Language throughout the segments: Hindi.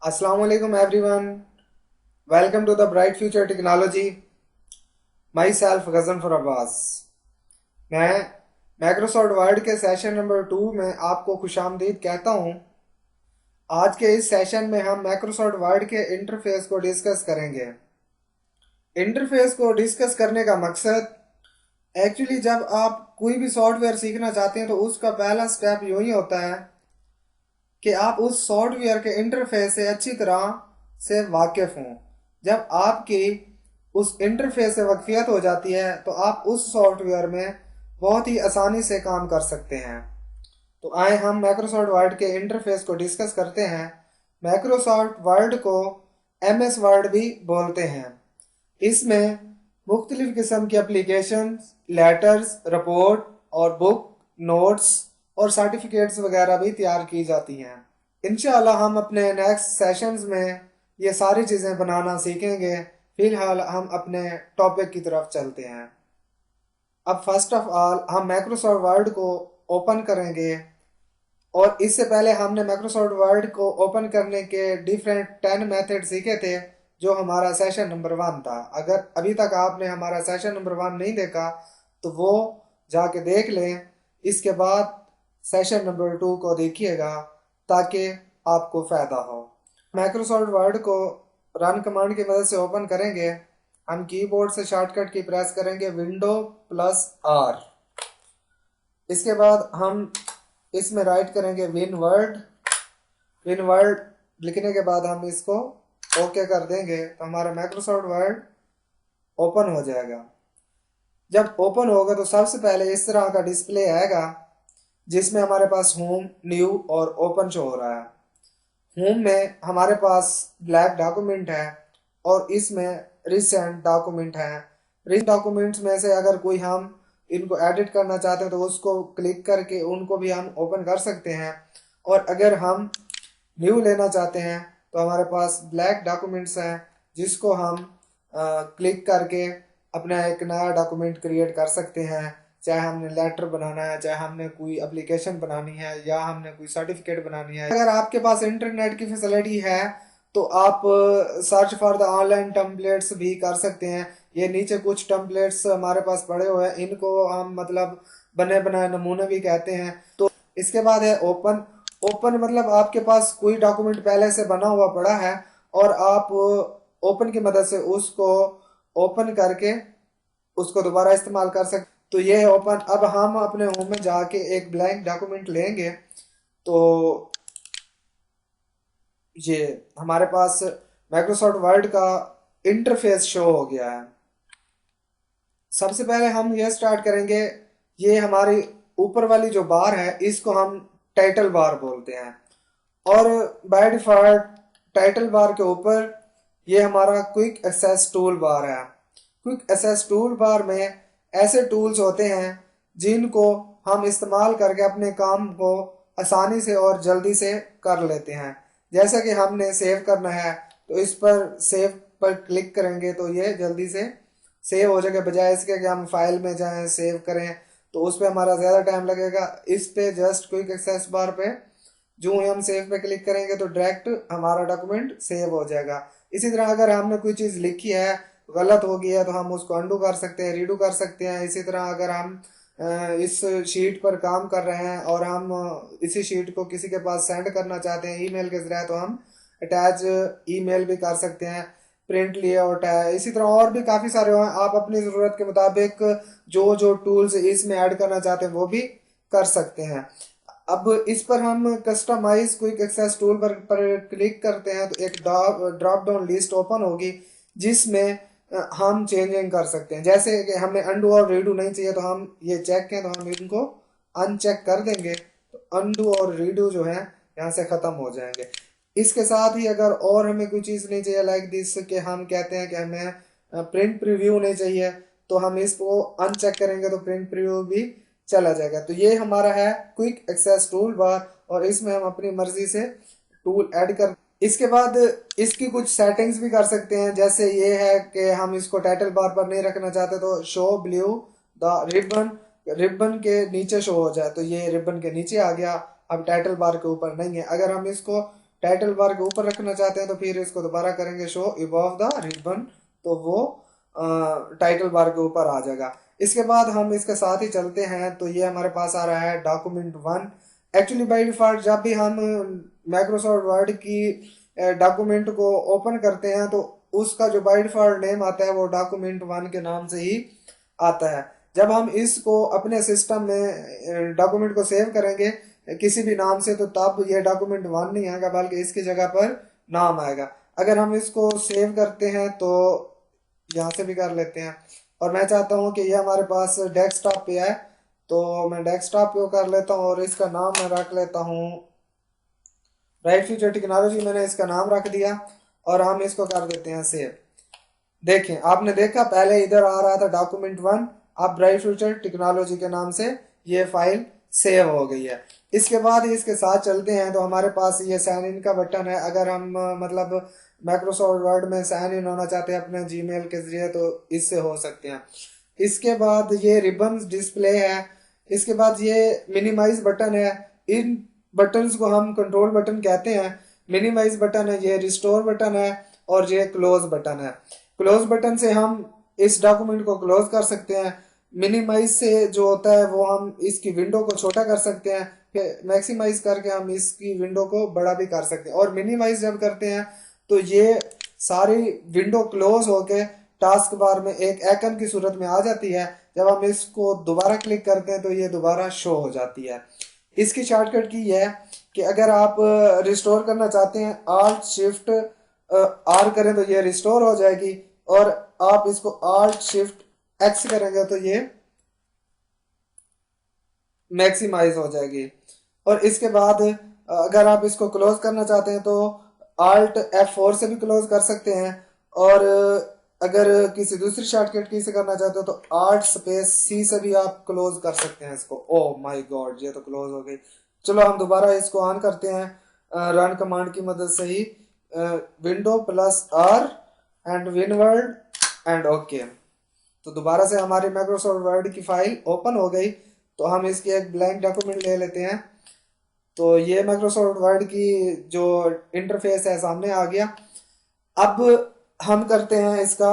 Assalamu alaikum everyone. Welcome to the Bright Future Technology. Myself Ghazanfar Abbas. मैं माइक्रोसॉफ्ट वर्ड के सेशन नंबर 2 में आपको खुशामदीद कहता हूँ। आज के इस सेशन में हम माइक्रोसॉफ्ट वर्ड के इंटरफेस को डिस्कस करेंगे। इंटरफेस को डिस्कस करने का मकसद एक्चुअली जब आप कोई भी सॉफ्टवेयर सीखना चाहते हैं तो उसका पहला स्टेप यूँ ही होता है कि आप उस सॉफ्टवेयर के इंटरफेस से अच्छी तरह से वाकिफ हों। जब आपकी उस इंटरफेस से वाकफियत हो जाती है तो आप उस सॉफ्टवेयर में बहुत ही आसानी से काम कर सकते हैं। तो आए हम माइक्रोसॉफ्ट वर्ड के इंटरफेस को डिस्कस करते हैं। माइक्रोसॉफ्ट वर्ड को MS वर्ड भी बोलते हैं। इसमें मुख्तलिफ किस्म की एप्लीकेशन, लेटर्स, रिपोर्ट और बुक, नोट्स और सर्टिफिकेट्स वगैरह भी तैयार की जाती हैं। इंशाल्लाह हम अपने नेक्स्ट सेशंस में ये सारी चीज़ें बनाना सीखेंगे। फिलहाल हम अपने टॉपिक की तरफ चलते हैं। अब फर्स्ट ऑफ ऑल हम माइक्रोसॉफ्ट वर्ड को ओपन करेंगे और इससे पहले हमने माइक्रोसॉफ्ट वर्ड को ओपन करने के डिफरेंट 10 मेथड सीखे थे जो हमारा सेशन नंबर 1 था। अगर अभी तक आपने हमारा सेशन नंबर 1 नहीं देखा तो वो जाके देख लें। इसके बाद सेशन नंबर 2 को देखिएगा ताकि आपको फ़ायदा हो। माइक्रोसॉफ्ट वर्ड को रन कमांड की मदद से ओपन करेंगे। हम कीबोर्ड से शॉर्टकट की प्रेस करेंगे Window+R। इसके बाद हम इसमें राइट करेंगे विन वर्ड लिखने के बाद हम इसको ओके कर देंगे तो हमारा माइक्रोसॉफ्ट वर्ड ओपन हो जाएगा। जब ओपन होगा तो सबसे पहले इस तरह का डिस्प्ले आएगा जिसमें हमारे पास होम, न्यू और ओपन शो हो रहा है। होम में हमारे पास ब्लैक डॉक्यूमेंट है और इसमें रिसेंट डॉक्यूमेंट है। रिसेंट डॉक्यूमेंट्स में से अगर कोई हम इनको एडिट करना चाहते हैं तो उसको क्लिक करके उनको भी हम ओपन कर सकते हैं। और अगर हम न्यू लेना चाहते हैं तो हमारे पास ब्लैक डॉक्यूमेंट्स हैं जिसको हम क्लिक करके अपना एक नया डॉक्यूमेंट क्रिएट कर सकते हैं। चाहे हमने लेटर बनाना है, चाहे हमने कोई एप्लीकेशन बनानी है या हमने कोई सर्टिफिकेट बनानी है। अगर आपके पास इंटरनेट की फैसिलिटी है तो आप search for the online templates भी कर सकते हैं। ये नीचे कुछ टेम्पलेट्स हमारे पास पड़े हुए हैं, इनको हम मतलब बने बनाए नमूने भी कहते हैं। तो इसके बाद है ओपन मतलब आपके पास कोई डॉक्यूमेंट पहले से बना हुआ पड़ा है और आप ओपन की मदद से उसको ओपन करके उसको दोबारा इस्तेमाल कर सकते। तो ये है ओपन। अब हम अपने होम में जाके एक ब्लैंक डॉक्यूमेंट लेंगे तो ये हमारे पास माइक्रोसॉफ्ट वर्ड का इंटरफेस शो हो गया है। सबसे पहले हम ये स्टार्ट करेंगे, ये हमारी ऊपर वाली जो बार है इसको हम टाइटल बार बोलते हैं और बाय डिफॉल्ट टाइटल बार के ऊपर ये हमारा क्विक एक्सेस टूल बार है। क्विक एक्सेस टूल बार में ऐसे टूल्स होते हैं जिनको हम इस्तेमाल करके अपने काम को आसानी से और जल्दी से कर लेते हैं। जैसा कि हमने सेव करना है तो इस पर सेव पर क्लिक करेंगे तो ये जल्दी से सेव हो जाएगा, बजाय इसके कि हम फाइल में जाएं सेव करें तो उस पर हमारा ज़्यादा टाइम लगेगा। इस पे जस्ट क्विक एक्सेस बार पे जो ही हम सेव पे क्लिक करेंगे तो डायरेक्ट हमारा डॉक्यूमेंट सेव हो जाएगा। इसी तरह अगर हमने कोई चीज़ लिखी है गलत हो गई है तो हम उसको अंडू कर सकते हैं, रीडू कर सकते हैं। इसी तरह अगर हम इस शीट पर काम कर रहे हैं और हम इसी शीट को किसी के पास सेंड करना चाहते हैं ईमेल के जरिए तो हम अटैच ईमेल भी कर सकते हैं, प्रिंट लेआउट है। इसी तरह और भी काफ़ी सारे हैं, आप अपनी ज़रूरत के मुताबिक जो जो टूल्स इसमें ऐड करना चाहते हैं वो भी कर सकते हैं। अब इस पर हम कस्टमाइज क्विक एक्सेस टूल पर क्लिक करते हैं तो एक ड्रॉप डाउन लिस्ट ओपन होगी जिसमें हम चेंजिंग कर सकते हैं। जैसे कि हमें अंडू और रीडू नहीं चाहिए तो हम ये चेक हैं तो हम इनको अनचेक कर देंगे तो अंडू और रीडू जो है यहाँ से ख़त्म हो जाएंगे। इसके साथ ही अगर और हमें कोई चीज़ नहीं चाहिए लाइक दिस कि हम कहते हैं कि हमें प्रिंट प्रीव्यू नहीं चाहिए तो हम इसको अनचेक करेंगे तो प्रिंट प्रीव्यू भी चला जाएगा। तो ये हमारा है क्विक एक्सेस टूल बार और इसमें हम अपनी मर्जी से टूल ऐड कर। इसके बाद इसकी कुछ सेटिंग्स भी कर सकते हैं, जैसे ये है कि हम इसको टाइटल बार पर नहीं रखना चाहते तो शो ब्लू द रिबन के नीचे शो हो जाए तो ये रिबन के नीचे आ गया, अब टाइटल बार के ऊपर नहीं है। अगर हम इसको टाइटल बार के ऊपर रखना चाहते हैं तो फिर इसको दोबारा करेंगे शो अबव द रिबन, तो वो टाइटल बार के ऊपर आ जाएगा। इसके बाद हम इसके साथ ही चलते हैं, तो ये हमारे पास आ रहा है document1। एक्चुअली बाय डिफॉल्ट जब भी हम माइक्रोसॉफ्ट वर्ड की डॉक्यूमेंट को ओपन करते हैं तो उसका जो बाय डिफॉल्ट नेम आता है वो document1 के नाम से ही आता है। जब हम इसको अपने सिस्टम में डॉक्यूमेंट को सेव करेंगे किसी भी नाम से, तो तब ये document1 नहीं आएगा बल्कि इसकी जगह पर नाम आएगा। अगर हम इसको सेव करते हैं तो यहाँ से भी कर लेते हैं, और मैं चाहता हूँ कि ये हमारे पास डेस्कटॉप पे है, तो मैं डेस्कटॉप पे कर लेता हूँ और इसका नाम मैं रख लेता हूँ ब्राइट फ्यूचर टेक्नोलॉजी। मैंने इसका नाम रख दिया और हम इसको कर देते हैं सेव। देखें, आपने देखा पहले इधर आ रहा था document1, अब ब्राइट फ्यूचर टेक्नोलॉजी के नाम से ये फाइल सेव हो गई है। इसके बाद इसके साथ चलते हैं तो हमारे पास ये साइन इन का बटन है। अगर हम मतलब माइक्रोसॉफ्ट वर्ड में साइन इन होना चाहते हैं अपने जीमेल के जरिए तो इससे हो सकते हैं। इसके बाद ये रिबन डिस्प्ले है। इसके बाद ये मिनिमाइज बटन है। इन बटन्स को हम कंट्रोल बटन कहते हैं। मिनिमाइज बटन है, ये रिस्टोर बटन है और ये क्लोज बटन है। क्लोज बटन से हम इस डॉक्यूमेंट को क्लोज कर सकते हैं। मिनिमाइज से जो होता है वो हम इसकी विंडो को छोटा कर सकते हैं, फिर मैक्सिमाइज करके हम इसकी विंडो को बड़ा भी कर सकते हैं। और मिनिमाइज जब करते हैं तो ये सारी विंडो क्लोज होके टास्क बार में एक आइकन की सूरत में आ जाती है। जब हम इसको दोबारा क्लिक करते हैं तो ये दोबारा शो हो जाती है। इसकी शॉर्टकट की है कि अगर आप रिस्टोर करना चाहते हैं Alt Shift R करें तो ये रिस्टोर हो जाएगी, और आप इसको Alt Shift X करेंगे तो ये मैक्सिमाइज हो जाएगी। और इसके बाद अगर आप इसको क्लोज करना चाहते हैं तो Alt F4 से भी क्लोज कर सकते हैं, और अगर किसी दूसरी शॉर्टकट की से करना चाहते हो तो Alt स्पेस C से भी आप क्लोज कर सकते हैं इसको। ओह माय गॉड, ये तो क्लोज हो गई। चलो हम दोबारा इसको ऑन करते हैं रन कमांड की मदद से ही। Window plus R and winword and okay. तो दोबारा से हमारी माइक्रोसॉफ्ट वर्ड की फाइल ओपन हो गई। तो हम इसकी एक ब्लैंक डॉक्यूमेंट ले लेते हैं। तो ये माइक्रोसॉफ्ट वर्ड की जो इंटरफेस है सामने आ गया। अब हम करते हैं इसका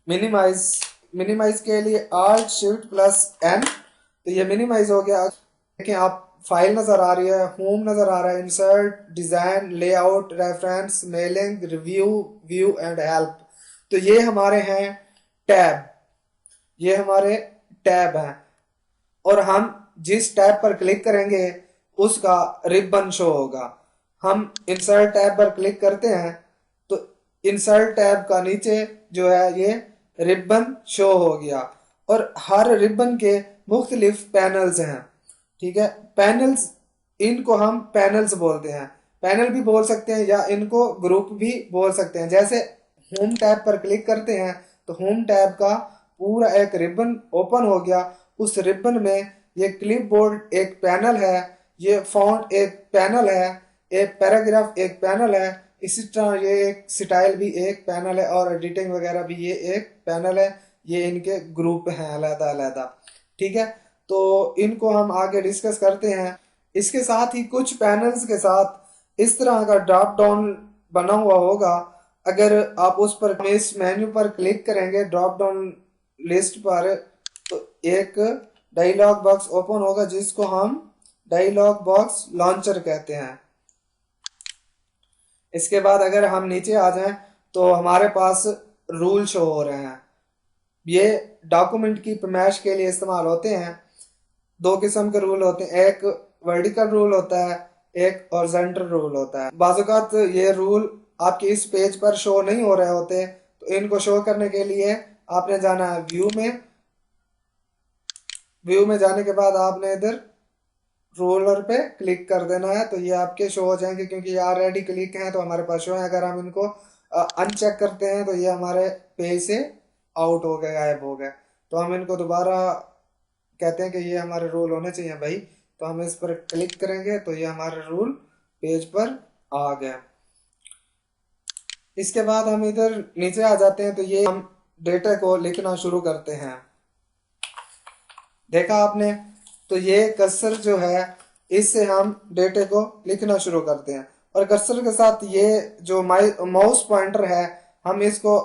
मिनिमाइज। मिनिमाइज के लिए Alt Shift प्लस N, तो ये मिनिमाइज हो गया। देखें आप, फाइल नजर आ रही है, होम नजर आ रहा है, insert, design, layout, reference, mailing, review, view and help. तो ये हमारे हैं टैब, ये हमारे टैब हैं, और हम जिस टैब पर क्लिक करेंगे उसका रिबन शो होगा। हम इंसर्ट टैब पर क्लिक करते हैं तो इंसर्ट टैब का नीचे जो है ये रिबन शो हो गया, और हर रिबन के मुख्तलिफ पैनल्स हैं। ठीक है, पैनल्स, इनको हम पैनल्स बोलते हैं। पैनल भी बोल सकते हैं या इनको ग्रुप भी बोल सकते हैं। जैसे होम टैब पर क्लिक करते हैं तो होम टैब का पूरा एक रिबन ओपन हो गया। उस रिबन में ये क्लिपबोर्ड एक पैनल है, ये फॉन्ट एक पैनल है, एक पैराग्राफ एक पैनल है, इसी तरह ये एक स्टाइल भी एक पैनल है, और एडिटिंग वगैरह भी ये एक पैनल है। ये इनके ग्रुप हैं अलग अलग। ठीक है, तो इनको हम आगे डिस्कस करते हैं। इसके साथ ही कुछ पैनल्स के साथ इस तरह का ड्रॉप डाउन बना हुआ होगा। अगर आप उस पर इस मेन्यू पर क्लिक करेंगे ड्रॉप डाउन लिस्ट पर, तो एक डायलॉग बॉक्स ओपन होगा जिसको हम डायलॉग बॉक्स लॉन्चर कहते हैं। इसके बाद अगर हम नीचे आ जाएं तो हमारे पास रूल शो हो रहे हैं। ये डॉक्यूमेंट की पैमाइश के लिए इस्तेमाल होते हैं। दो किस्म के रूल होते हैं, एक वर्टिकल रूल होता है, एक हॉरिजॉन्टल रूल होता है। बाज़-औक़ात ये रूल आपके इस पेज पर शो नहीं हो रहे होते, तो इनको शो करने के लिए आपने जाना है व्यू में। व्यू में जाने के बाद आपने इधर रोलर पे क्लिक कर देना है, तो ये आपके शो हो जाएंगे। क्योंकि ये ऑलरेडी क्लिक हैं तो हमारे पास शो है। अगर हम इनको अनचेक करते हैं तो ये हमारे पेज से आउट हो गए, गायब हो गए। तो हम इनको दोबारा कहते हैं कि ये हमारे रूल होने चाहिए भाई, तो हम इस पर क्लिक करेंगे तो ये हमारे रूल पेज पर आ गए। इसके बाद हम इधर नीचे आ जाते हैं तो ये हम डेटा को लिखना शुरू करते हैं। देखा आपने, तो ये कर्सर जो है इससे हम डेटे को लिखना शुरू करते हैं। और कर्सर के साथ ये जो माउस पॉइंटर है, हम इसको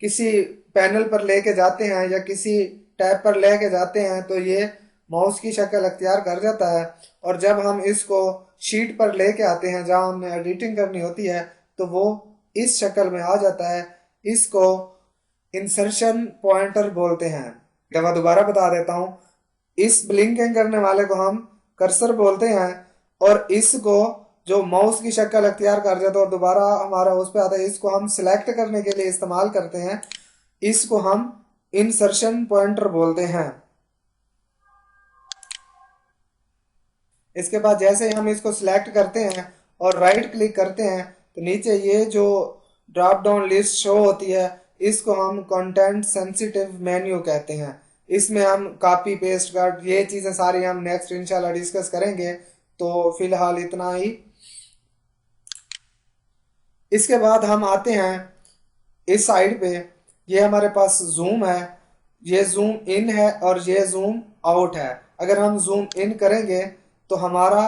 किसी पैनल पर लेके जाते हैं या किसी टैब पर लेके जाते हैं तो ये माउस की शक्ल अख्तियार कर जाता है। और जब हम इसको शीट पर लेके आते हैं जहां हमें एडिटिंग करनी होती है तो वो इस शक्ल में आ जाता है। इसको इंसर्शन पॉइंटर बोलते हैं। मैं दोबारा बता देता हूँ, इस ब्लिंकिंग करने वाले को हम कर्सर बोलते हैं, और इसको जो माउस की शक्ल अख्तियार कर जाता है और दोबारा हमारा उस पर आता है, इसको हम सिलेक्ट करने के लिए इस्तेमाल करते हैं। इसको हम इंसर्शन पॉइंटर बोलते हैं। इसके बाद जैसे ही हम इसको सिलेक्ट करते हैं और राइट क्लिक करते हैं तो नीचे ये जो ड्रॉप डाउन लिस्ट शो होती है, इसको हम कंटेंट सेंसिटिव मेन्यू कहते हैं। इसमें हम कॉपी पेस्ट कर ये चीज़ें सारी हम नेक्स्ट इंशाल्लाह डिस्कस करेंगे, तो फिलहाल इतना ही। इसके बाद हम आते हैं इस साइड पे। ये हमारे पास जूम है, ये जूम इन है और ये जूम आउट है। अगर हम जूम इन करेंगे तो हमारा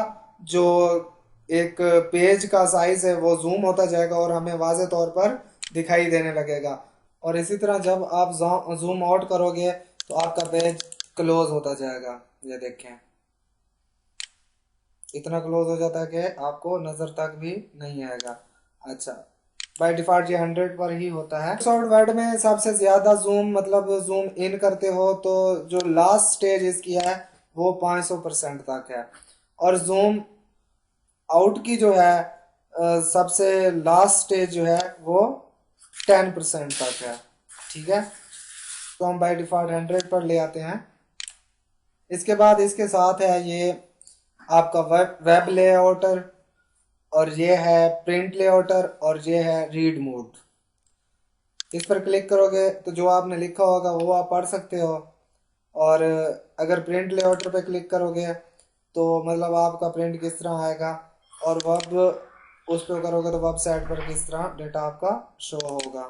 जो एक पेज का साइज है वो जूम होता जाएगा और हमें वाज़े तौर पर दिखाई देने लगेगा। और इसी तरह जब आप जूम आउट करोगे तो आपका पेज क्लोज होता जाएगा। ये देखें, इतना क्लोज हो जाता है कि आपको नज़र तक भी नहीं आएगा। अच्छा, बाय डिफॉल्ट ये 100 पर ही होता है। माइक्रोसॉफ्ट वर्ड में सबसे ज़्यादा जूम मतलब जूम इन करते हो तो जो लास्ट स्टेज इसकी है वो 500% तक है, और जूम आउट की जो है सबसे लास्ट स्टेज जो है वो 10% तक है। ठीक है, तो हम बाय डिफॉल्ट 100 पर ले आते हैं। इसके बाद इसके साथ है ये आपका वेब लेआउटर, और ये है प्रिंट लेआउटर, और ये है रीड मोड। इस पर क्लिक करोगे तो जो आपने लिखा होगा वो आप पढ़ सकते हो। और अगर प्रिंट लेआउटर पे क्लिक करोगे तो मतलब आपका प्रिंट किस तरह आएगा, और वेब उस पर करोगे तो वेबसाइट पर किस तरह डेटा आपका शो होगा।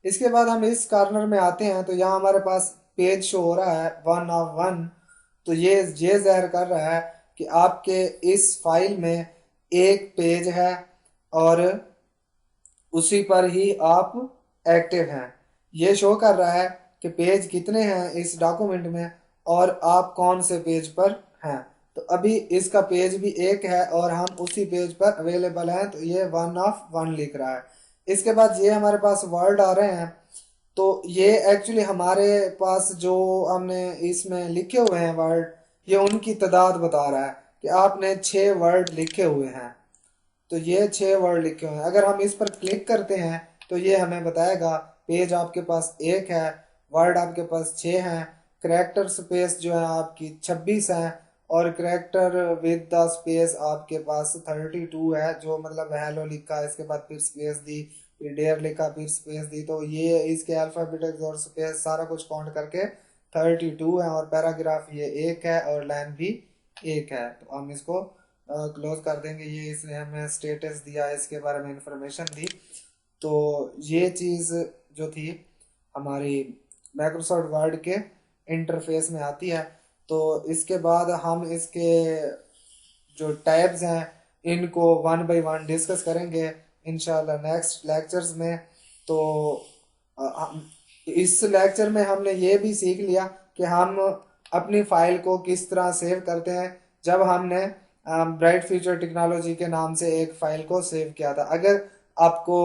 इसके बाद हम इस कॉर्नर में आते हैं तो यहाँ हमारे पास पेज शो हो रहा है 1 of 1। तो ये ज़ाहिर कर रहा है कि आपके इस फाइल में एक पेज है और उसी पर ही आप एक्टिव हैं। ये शो कर रहा है कि पेज कितने हैं इस डॉक्यूमेंट में और आप कौन से पेज पर हैं। तो अभी इसका पेज भी एक है और हम उसी पेज पर अवेलेबल हैं, तो ये 1 of 1 लिख रहा है। इसके बाद ये हमारे पास वर्ड आ रहे हैं, तो ये एक्चुअली हमारे पास जो हमने इसमें लिखे हुए हैं वर्ड, ये उनकी तादाद बता रहा है कि आपने 6 वर्ड लिखे हुए हैं। तो ये 6 वर्ड लिखे हुए हैं। अगर हम इस पर क्लिक करते हैं तो ये हमें बताएगा पेज आपके पास एक है, वर्ड आपके पास 6 हैं, करेक्टर स्पेस जो है आपकी 26 हैं, और करेक्टर विद द स्पेस आपके पास 32 है। जो मतलब हेलो लिखा है, इसके बाद फिर स्पेस दी, फिर डेयर लिखा, फिर स्पेस दी, तो ये इसके अल्फ़ाबेटिक और स्पेस सारा कुछ काउंट करके 32 है। और पैराग्राफ ये एक है और लाइन भी एक है। तो हम इसको क्लोज कर देंगे। ये इसने हमें स्टेटस दिया, इसके बारे में इंफॉर्मेशन दी। तो ये चीज़ जो थी हमारी माइक्रोसॉफ्ट वर्ड के इंटरफेस में आती है। तो इसके बाद हम इसके जो टैब्स हैं इनको 1 by 1 डिस्कस करेंगे इंशाल्लाह नेक्स्ट लेक्चर्स में। तो इस लेक्चर में हमने ये भी सीख लिया कि हम अपनी फाइल को किस तरह सेव करते हैं। जब हमने ब्राइट फ्यूचर टेक्नोलॉजी के नाम से एक फाइल को सेव किया था, अगर आपको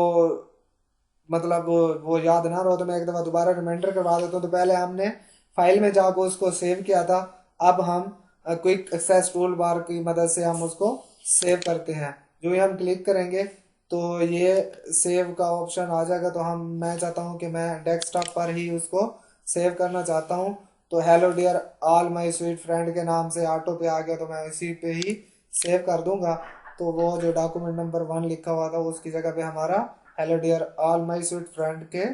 मतलब वो याद ना रहो तो मैं एक दफ़ा दोबारा रिमाइंडर करवा देता हूँ। तो पहले हमने फाइल में जाकर उसको सेव किया था, अब हम क्विक एक्सेस टूल बार की मदद से हम उसको सेव करते हैं। जो ही हम क्लिक करेंगे तो ये सेव का ऑप्शन आ जाएगा। तो मैं चाहता हूँ कि मैं डेस्कटॉप पर ही उसको सेव करना चाहता हूँ। तो hello dear all my sweet friend के नाम से ऑटो पे आ गया, तो मैं इसी पे ही सेव कर दूंगा। तो वो जो डॉक्यूमेंट नंबर 1 लिखा हुआ था उसकी जगह पे हमारा hello dear all my sweet friend के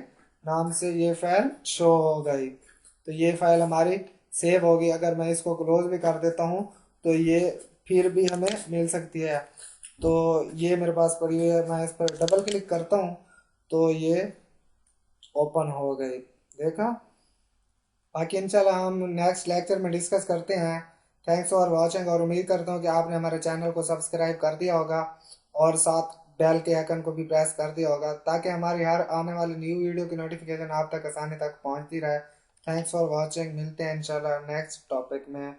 नाम से ये फाइल शो हो गई। तो ये फाइल हमारी सेव होगी। अगर मैं इसको क्लोज भी कर देता हूँ तो ये फिर भी हमें मिल सकती है। तो ये मेरे पास पड़ी हुई है, मैं इस पर डबल क्लिक करता हूँ तो ये ओपन हो गई। देखा। बाकी इंशाल्लाह हम नेक्स्ट लेक्चर में डिस्कस करते हैं थैंक्स फॉर वॉचिंग, और उम्मीद करता हूँ कि आपने हमारे चैनल को सब्सक्राइब कर दिया होगा और साथ बेल के आइकन को भी प्रेस कर दिया होगा, ताकि हमारी हर आने वाली न्यू वीडियो की नोटिफिकेशन आप तक आसानी तक पहुंचती रहे। थैंक्स फॉर वॉचिंग, मिलते हैं इंशाल्लाह नेक्स्ट टॉपिक में।